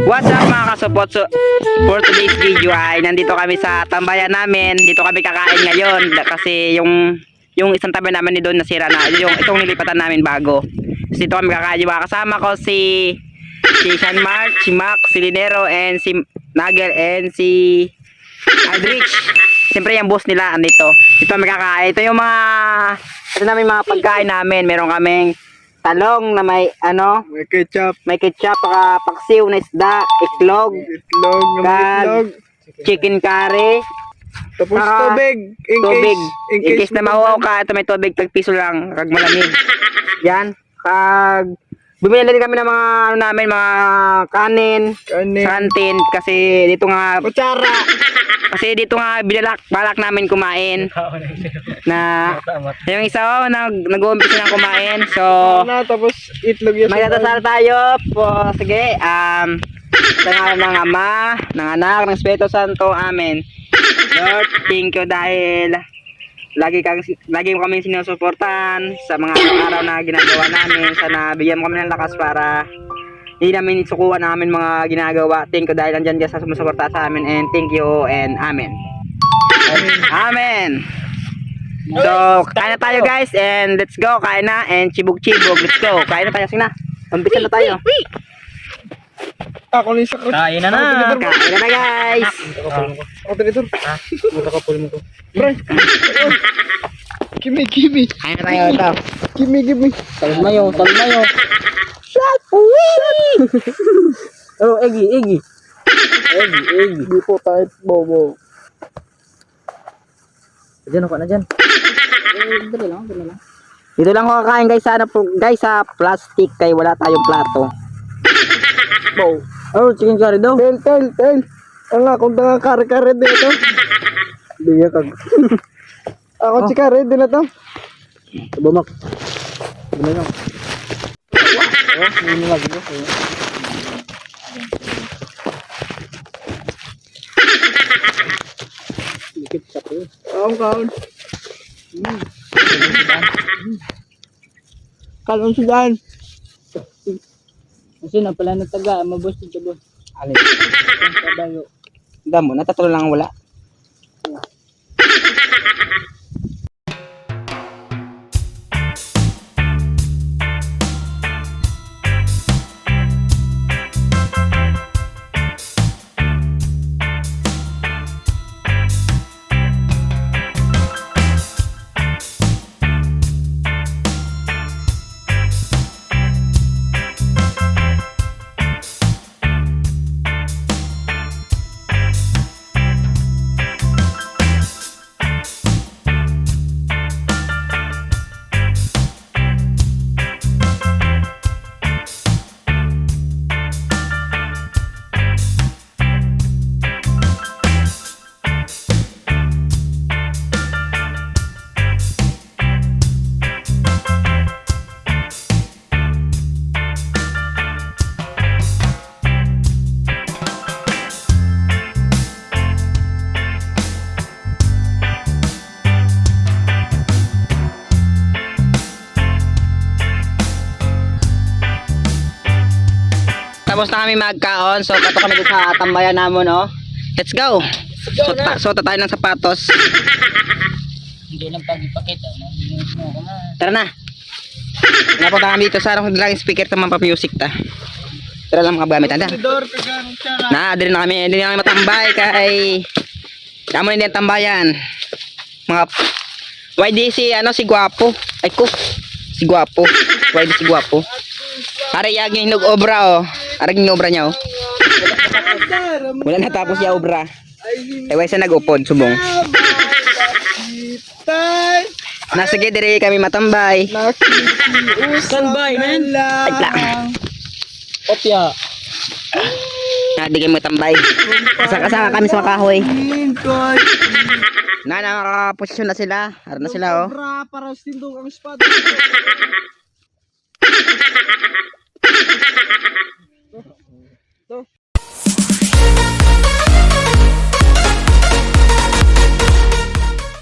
What's up mga kasupot? So, for today's video ay nandito kami sa tambayan namin. Dito kami kakain ngayon kasi yung isang tambayan namin ni doon nasira na. Itong nilipatan namin bago. So, dito kami kakain. Kasama ko si Sean Mark, si Mac, si Linero, and si Nagel, and si Aldrich. Siyempre yung boss nila andito. Dito kami kakain. Ito yung namin mga pagkain namin. Meron kaming talong na may may ketchup, paksiw na isda, itlog chicken curry, tapos tubig in case na mahuhaw ka. Ito may tubig, tagpiso lang kag malamig yan. Kag bumili din kami ng mga mga kanin sa kantin kasi dito nga kutsara. Kasi dito nga balak namin kumain na yung isa nag-uumpisa ng kumain. So tapos itlog yun. magdadasal tayo po. Sige, sa ngalan ng Ama, ng Anak, ng Espiritu Santo. Amen. Lord, thank you dahil lagi mo kami sinusuportahan sa mga araw na ginagawa namin. Sana bigyan mo kami ng lakas para hindi namin isukuan namin mga ginagawa. Thank you dahil nandyan ka sa sumusuporta sa amin, and thank you and amen. Amen. So, kain na tayo guys, and let's go. Kain na, and chibog-chibog. Let's go. Kain na tayo. Sige na. Umpisa na tayo. Ako lang sa Kain na na. Kain na na guys. Ako dito. Makakapul mo ko. Bro. Kimi. Kain na tayo ito. Kimi. Talmayo. Shot! Oh, Egi. Di po tayo bobo. Diyan ako na dyan. Dali lang. Dito lang ako kakain guys sa plastic kay wala tayong plato. Bow. Oh, chicken curry daw. Tel. Ang akong nga kare-kare dito. Diya kag. Ako si kare din na to. Bumak. Ano lang. Hindi lagi ko. Dikit sa po. Kaon. Kalon sudan. Kasi na pala nataga, mabos dito boss. Alin. Ang damo, natatlo lang wala. Tapos na kami magkaon. So, kato kami dito sa tambayan namin, oh. Let's go. Suot tayo ng sapatos. Hindi lang pag-ipakita. Tara na. Napunta kami dito sa laging speaker sa mga music ta. Tara lang mga gamit. Anda. Dili na kami matambay kay kamo din tambayan. Mga YD si Guapo. Ay ko. Si Guapo. YD si Guapo. Are yaging hinog obra, oh. Arag yung obra niya, oh. Wala natapos yung obra. Ay wala siya nag-upod, subong. Sige, dire kami matambay. Standby, man. Agla. Opya. Di kayo matambay. Kasaka kami sa makahoy. Nakaposisyon na sila. Ara na sila, oh. Para sindog ang spot.